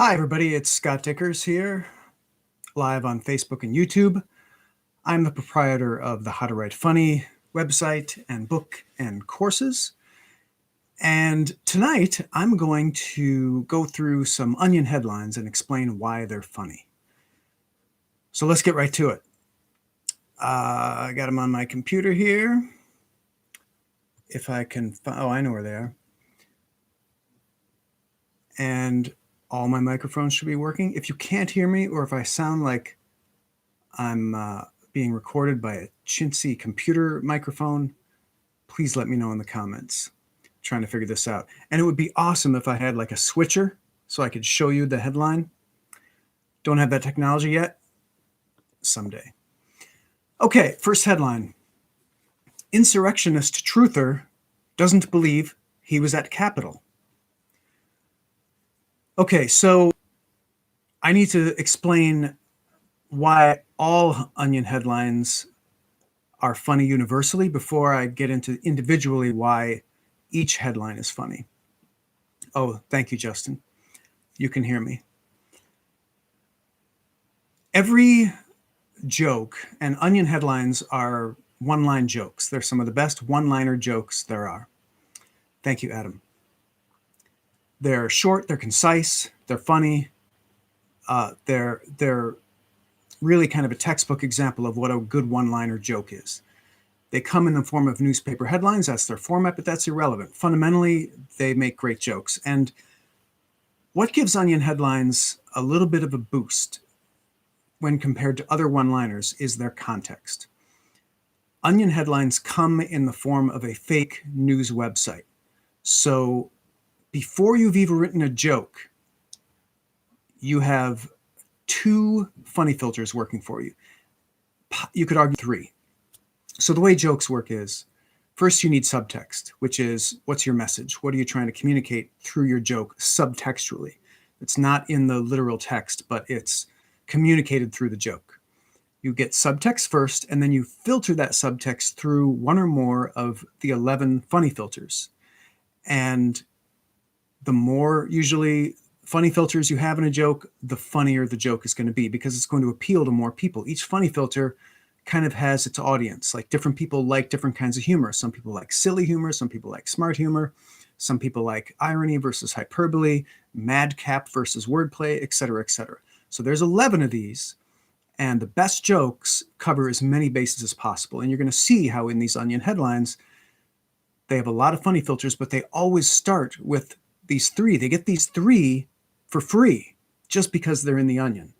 Hi, everybody. It's Scott Dikkers here, live on Facebook and YouTube. I'm the proprietor of the How to Write Funny website and book and courses. And tonight, I'm going to go through some Onion headlines and explain why they're funny. So let's get right to it. I got them on my computer here. If I can, I know where they are. And all my microphones should be working. If you can't hear me, or if I sound like I'm being recorded by a chintzy computer microphone, please let me know in the comments. I'm trying to figure this out. And it would be awesome if I had like a switcher so I could show you the headline. Don't have that technology yet. Someday. Okay, first headline. Insurrectionist truther doesn't believe he was at Capitol. Okay, so I need to explain why all Onion headlines are funny universally before I get into individually why each headline is funny. Oh, thank you, Justin. You can hear me. Every joke, and Onion headlines are one-line jokes. They're some of the best one-liner jokes there are. Thank you, Adam. They're short, they're concise, they're funny. They're really kind of a textbook example of what a good one-liner joke is. They come in the form of newspaper headlines. That's their format, but that's irrelevant. Fundamentally, they make great jokes. And what gives Onion headlines a little bit of a boost when compared to other one-liners is their context. Onion headlines come in the form of a fake news website. So before you've even written a joke, you have two funny filters working for you. You could argue three. So the way jokes work is, first you need subtext, which is, what's your message? What are you trying to communicate through your joke subtextually? It's not in the literal text, but it's communicated through the joke. You get subtext first, and then you filter that subtext through one or more of the 11 funny filters. And the more usually funny filters you have in a joke, the funnier the joke is going to be because it's going to appeal to more people. Each funny filter kind of has its audience. Like different people like different kinds of humor. Some people like silly humor, some people like smart humor, some people like irony versus hyperbole, madcap versus wordplay, etc., etc. So there's 11 of these, and the best jokes cover as many bases as possible. And you're going to see how in these Onion headlines, they have a lot of funny filters, but they always start with these three. They get these three for free just because they're in the Onion.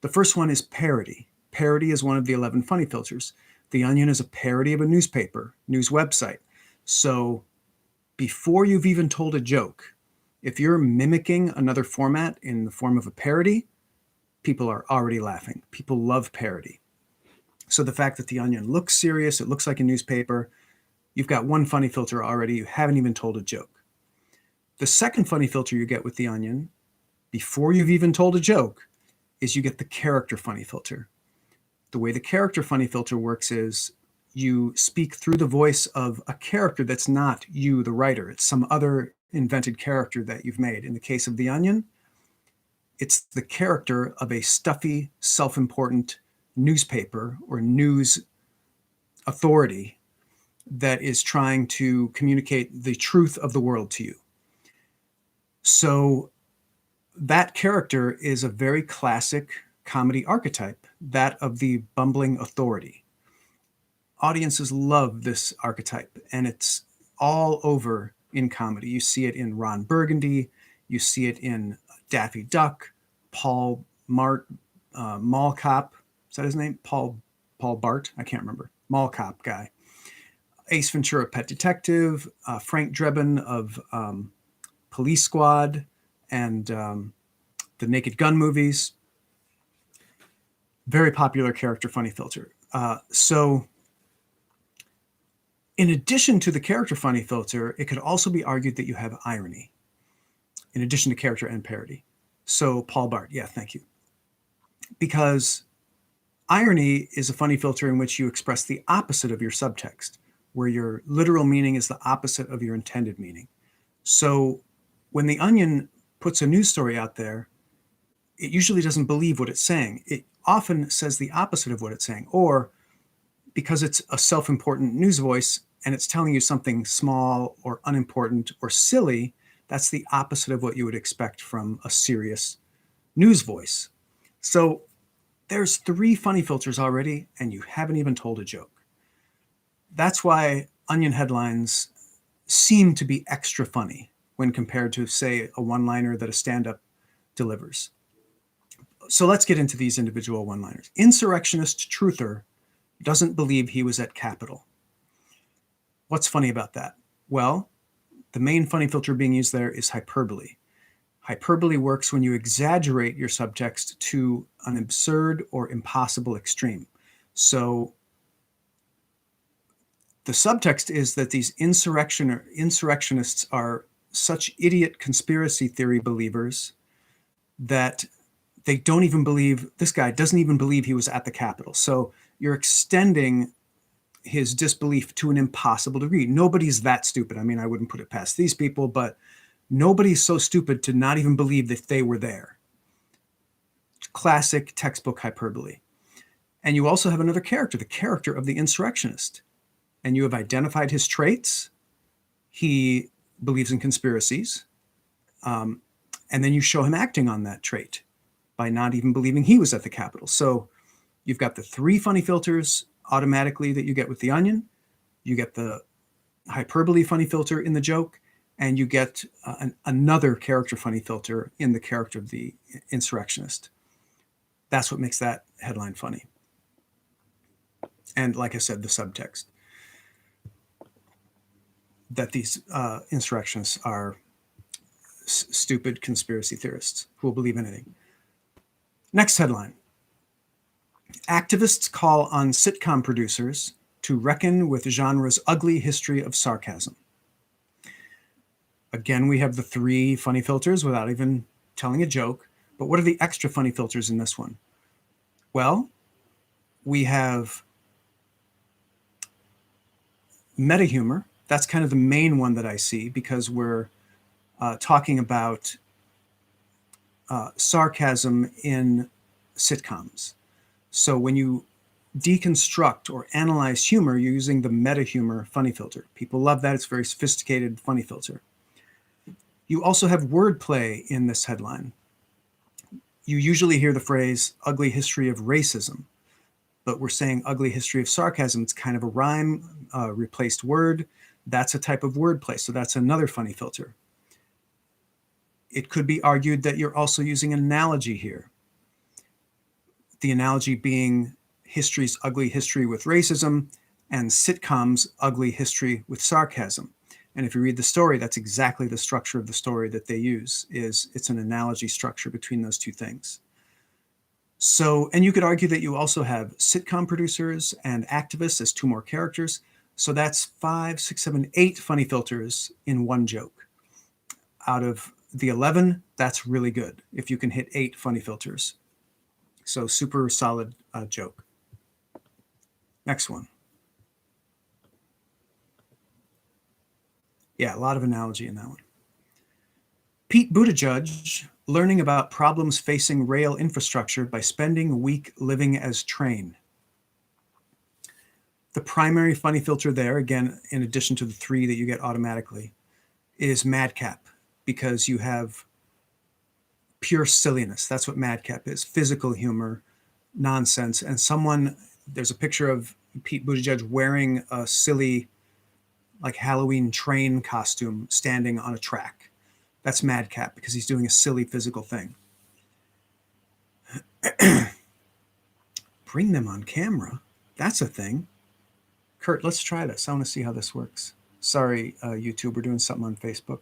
The first one is parody. Parody is one of the 11 funny filters. The Onion is a parody of a newspaper, news website. So before you've even told a joke, if you're mimicking another format in the form of a parody, people are already laughing. People love parody. So the fact that the Onion looks serious, it looks like a newspaper, you've got one funny filter already. You haven't even told a joke. The second funny filter you get with the Onion, before you've even told a joke, is you get the character funny filter. The way the character funny filter works is you speak through the voice of a character that's not you, the writer. It's some other invented character that you've made. In the case of the Onion, it's the character of a stuffy, self-important newspaper or news authority that is trying to communicate the truth of the world to you. So that character is a very classic comedy archetype, that of the bumbling authority. Audiences love this archetype, and it's all over in comedy. You see it in Ron Burgundy, you see it in Daffy Duck, Paul Mall Cop. Is that his name? Paul Bart? I can't remember. Mall Cop guy. Ace Ventura, Pet Detective, Frank Drebin of Police Squad, and the Naked Gun movies. Very popular character funny filter. So in addition to the character funny filter, it could also be argued that you have irony in addition to character and parody. So Paul Bart, yeah, thank you. Because irony is a funny filter in which you express the opposite of your subtext, where your literal meaning is the opposite of your intended meaning. So when the Onion puts a news story out there, it usually doesn't believe what it's saying. It often says the opposite of what it's saying, or because it's a self-important news voice and it's telling you something small or unimportant or silly, that's the opposite of what you would expect from a serious news voice. So there's 3 funny filters already, and you haven't even told a joke. That's why Onion headlines seem to be extra funny when compared to, say, a one-liner that a stand-up delivers. So let's get into these individual one-liners. Insurrectionist truther doesn't believe he was at Capitol. What's funny about that? Well, the main funny filter being used there is hyperbole. Hyperbole works when you exaggerate your subtext to an absurd or impossible extreme. So the subtext is that these insurrectionists are such idiot conspiracy theory believers that they don't even believe, this guy doesn't even believe he was at the Capitol. So you're extending his disbelief to an impossible degree. Nobody's that stupid. I mean, I wouldn't put it past these people, but nobody's so stupid to not even believe that they were there. Classic textbook hyperbole. And you also have another character, the character of the insurrectionist. And you have identified his traits. He believes in conspiracies. And then you show him acting on that trait by not even believing he was at the Capitol. So you've got the 3 funny filters automatically that you get with the Onion. You get the hyperbole funny filter in the joke, and you get another character funny filter in the character of the insurrectionist. That's what makes that headline funny. And like I said, the subtext that these insurrectionists are stupid conspiracy theorists who will believe anything. Next headline. Activists call on sitcom producers to reckon with genre's ugly history of sarcasm. Again, we have the 3 funny filters without even telling a joke. But what are the extra funny filters in this one? Well, we have meta humor. That's kind of the main one that I see because we're talking about sarcasm in sitcoms. So when you deconstruct or analyze humor, you're using the meta humor funny filter. People love that. It's a very sophisticated funny filter. You also have wordplay in this headline. You usually hear the phrase ugly history of racism, but we're saying ugly history of sarcasm. It's kind of a rhyme, replaced word. That's a type of wordplay. So that's another funny filter. It could be argued that you're also using an analogy here. The analogy being history's ugly history with racism and sitcoms' ugly history with sarcasm. And if you read the story, that's exactly the structure of the story that they use. It's an analogy structure between those 2 things. So, and you could argue that you also have sitcom producers and activists as 2 more characters. So that's 5, 6, 7, 8 funny filters in one joke. Out of the 11, that's really good if you can hit 8 funny filters. So super solid joke. Next one. Yeah, a lot of analogy in that one. Pete Buttigieg learning about problems facing rail infrastructure by spending a week living as train. The primary funny filter there, again, in addition to the 3 that you get automatically, is madcap, because you have pure silliness. That's what madcap is. Physical humor, nonsense. And there's a picture of Pete Buttigieg wearing a silly, like Halloween train costume standing on a track. That's madcap because he's doing a silly physical thing. Bring them on camera. That's a thing. Kurt, let's try this. I want to see how this works. Sorry, YouTube, we're doing something on Facebook.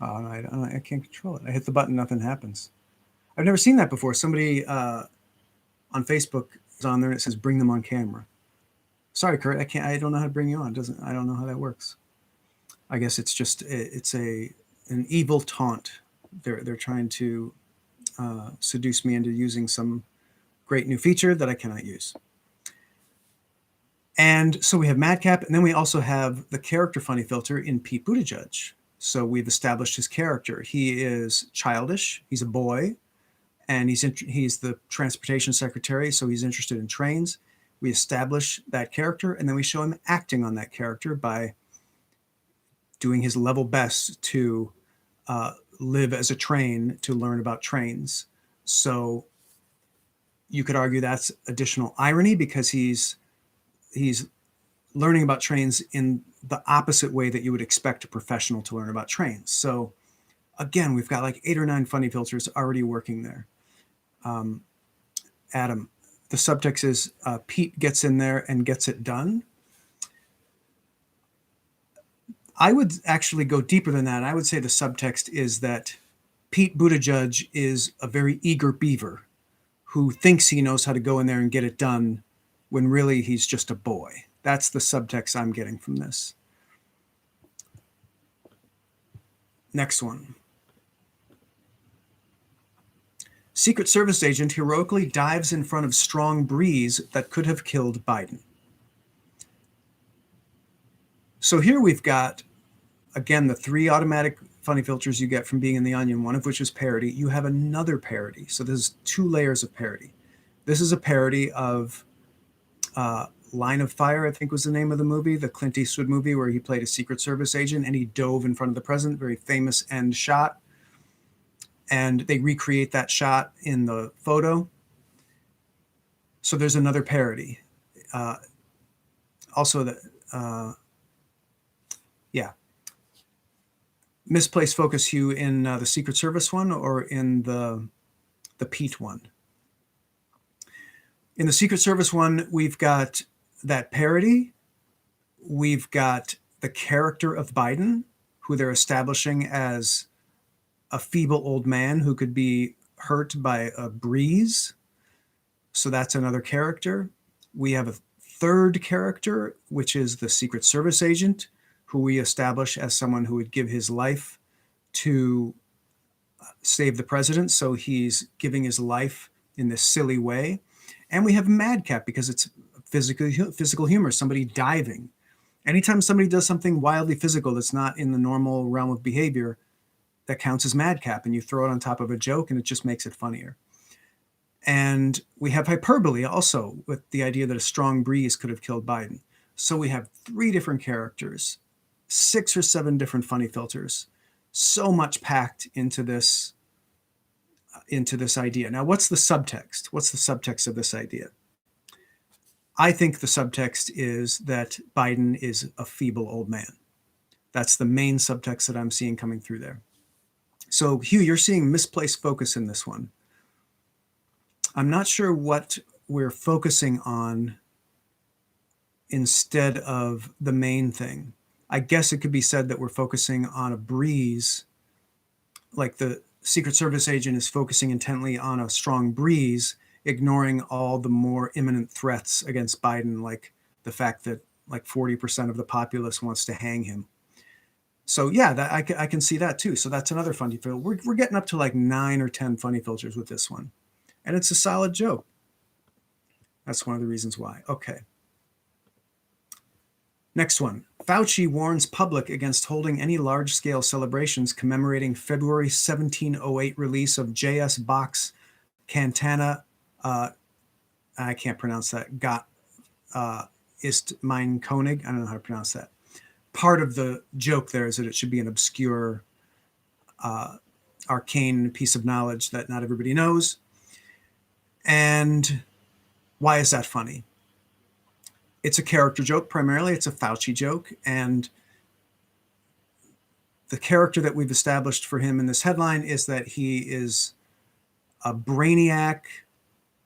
I can't control it. I hit the button, nothing happens. I've never seen that before. Somebody on Facebook is on there and it says, bring them on camera. Sorry, Kurt, I don't know how to bring you on. I don't know how that works. I guess it's just, it's an evil taunt. They're trying to seduce me into using some great new feature that I cannot use. And so we have madcap, and then we also have the character funny filter in Pete Buttigieg. So we've established his character. He is childish. He's a boy. and he's the transportation secretary, so he's interested in trains. We establish that character, and then we show him acting on that character by doing his level best to live as a train, to learn about trains. So you could argue that's additional irony, because he's learning about trains in the opposite way that you would expect a professional to learn about trains. So again, we've got like 8 or 9 funny filters already working there. Adam, the subtext is Pete gets in there and gets it done. I would actually go deeper than that. I would say the subtext is that Pete Buttigieg is a very eager beaver who thinks he knows how to go in there and get it done when really he's just a boy. That's the subtext I'm getting from this. Next one. Secret Service agent heroically dives in front of strong breeze that could have killed Biden. So here we've got, again, the 3 automatic funny filters you get from being in The Onion, one of which is parody. You have another parody. So there's 2 layers of parody. This is a parody of Line of Fire, I think was the name of the movie, the Clint Eastwood movie where he played a Secret Service agent and he dove in front of the president, very famous end shot. And they recreate that shot in the photo. So there's another parody. Also, misplaced focus hue in the Secret Service one or in the Pete one. In the Secret Service one, we've got that parody. We've got the character of Biden, who they're establishing as a feeble old man who could be hurt by a breeze. So that's another character. We have a third character, which is the Secret Service agent, who we establish as someone who would give his life to save the president. So he's giving his life in this silly way. And we have madcap, because it's physical humor, somebody diving. Anytime somebody does something wildly physical that's not in the normal realm of behavior, that counts as madcap, and you throw it on top of a joke and it just makes it funnier. And we have hyperbole also, with the idea that a strong breeze could have killed Biden. So we have 3 different characters, 6 or 7 different funny filters, so much packed into this idea. Now, what's the subtext? What's the subtext of this idea? I think the subtext is that Biden is a feeble old man. That's the main subtext that I'm seeing coming through there. So, Hugh, you're seeing misplaced focus in this one. I'm not sure what we're focusing on instead of the main thing. I guess it could be said that we're focusing on a breeze, like the Secret Service agent is focusing intently on a strong breeze, ignoring all the more imminent threats against Biden, like the fact that like 40% of the populace wants to hang him. So yeah, I can see that too. So that's another funny filter. We're getting up to like 9 or 10 funny filters with this one. And it's a solid joke. That's one of the reasons why. Okay. Next one. Fauci warns public against holding any large-scale celebrations commemorating February 1708 release of J.S. Bach's Cantata, I can't pronounce that, Gott ist mein König. I don't know how to pronounce that. Part of the joke there is that it should be an obscure, arcane piece of knowledge that not everybody knows. And why is that funny? It's a character joke primarily. It's a Fauci joke. And the character that we've established for him in this headline is that he is a brainiac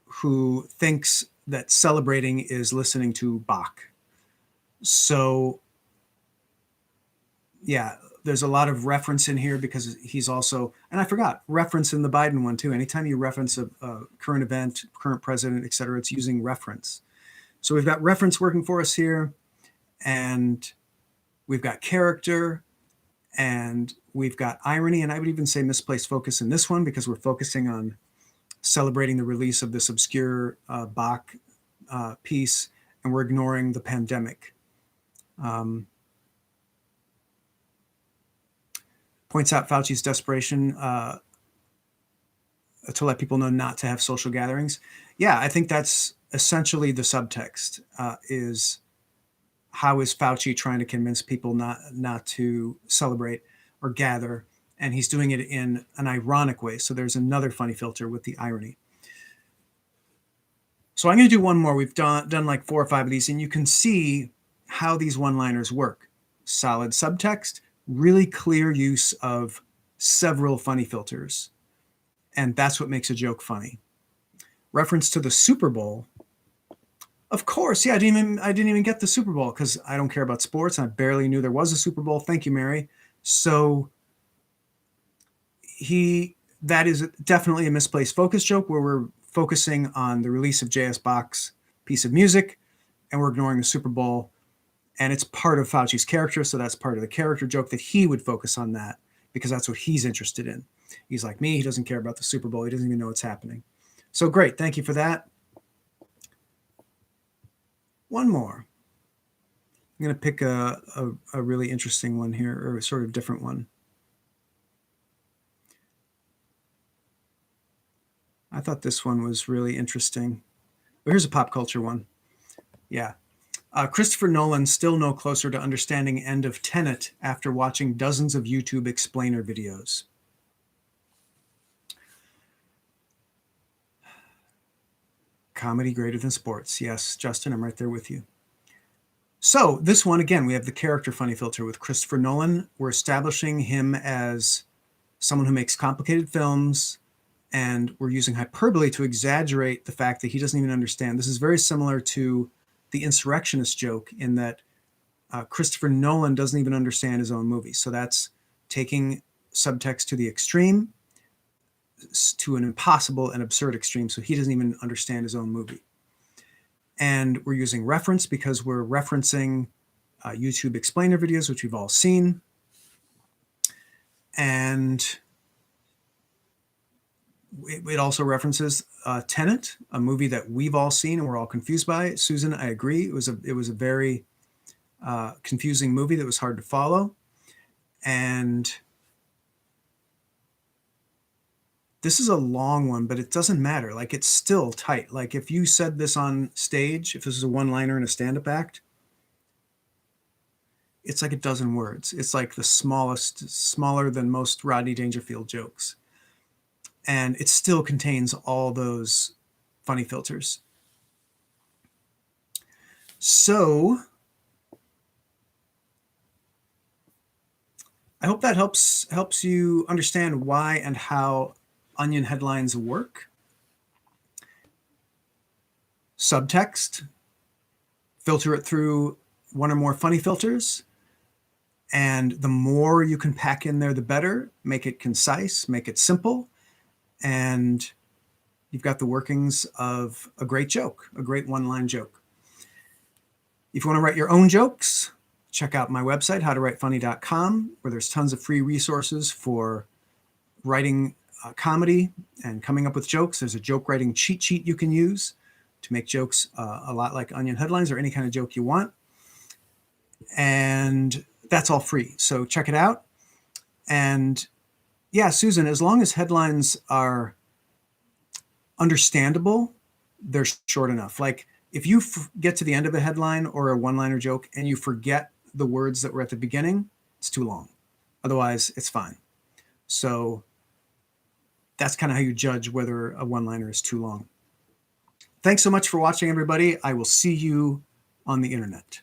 who thinks that celebrating is listening to Bach. So, yeah, there's a lot of reference in here because he's also, and I forgot, reference in the Biden one too. Anytime you reference a current event, current president, et cetera, it's using reference. So we've got reference working for us here, and we've got character, and we've got irony, and I would even say misplaced focus in this one because we're focusing on celebrating the release of this obscure Bach piece, and we're ignoring the pandemic. Points out Fauci's desperation to let people know not to have social gatherings. Yeah, I think that's essentially the subtext. Is how is Fauci trying to convince people not to celebrate or gather? And he's doing it in an ironic way. So there's another funny filter with the irony. So I'm going to do one more. We've done like 4 or 5 of these, and you can see how these one-liners work. Solid subtext, really clear use of several funny filters. And that's what makes a joke funny. Reference to the Super Bowl. Of course, yeah, I didn't even get the Super Bowl because I don't care about sports. And I barely knew there was a Super Bowl. Thank you, Mary. So that is definitely a misplaced focus joke where we're focusing on the release of JS Bach's piece of music and we're ignoring the Super Bowl. And it's part of Fauci's character, so that's part of the character joke that he would focus on that because that's what he's interested in. He's like me. He doesn't care about the Super Bowl. He doesn't even know what's happening. So great. Thank you for that. One more. I'm going to pick a really interesting one here, or a sort of different one. I thought this one was really interesting. But here's a pop culture one. Yeah. Christopher Nolan still no closer to understanding end of Tenet after watching dozens of YouTube explainer videos. Comedy greater than sports. Yes, Justin, I'm right there with you. So this one, again, we have the character funny filter with Christopher Nolan. We're establishing him as someone who makes complicated films, and we're using hyperbole to exaggerate the fact that he doesn't even understand. This is very similar to the insurrectionist joke in that Christopher Nolan doesn't even understand his own movie. So that's taking subtext to the extreme, to an impossible and absurd extreme. So he doesn't even understand his own movie. And we're using reference because we're referencing YouTube explainer videos, which we've all seen. And it also references Tenet, a movie that we've all seen and we're all confused by. Susan, I agree. It was a very confusing movie that was hard to follow. And this is a long one, but it doesn't matter. Like, it's still tight. Like, if you said this on stage, if this is a one-liner in a stand-up act, it's like a dozen words. It's like the smaller than most Rodney Dangerfield jokes. And it still contains all those funny filters. So I hope that helps you understand why and how Onion headlines work. Subtext, filter it through one or more funny filters. And the more you can pack in there, the better. Make it concise, make it simple. And you've got the workings of a great joke, a great one-line joke. If you want to write your own jokes, check out my website, howtowritefunny.com, where there's tons of free resources for writing comedy and coming up with jokes. There's a joke writing cheat sheet you can use to make jokes a lot like Onion headlines or any kind of joke you want. And that's all free. So check it out. And yeah, Susan, as long as headlines are understandable, they're short enough. Like, if you get to the end of a headline or a one-liner joke and you forget the words that were at the beginning, it's too long. Otherwise, it's fine. So that's kind of how you judge whether a one-liner is too long. Thanks so much for watching, everybody. I will see you on the internet.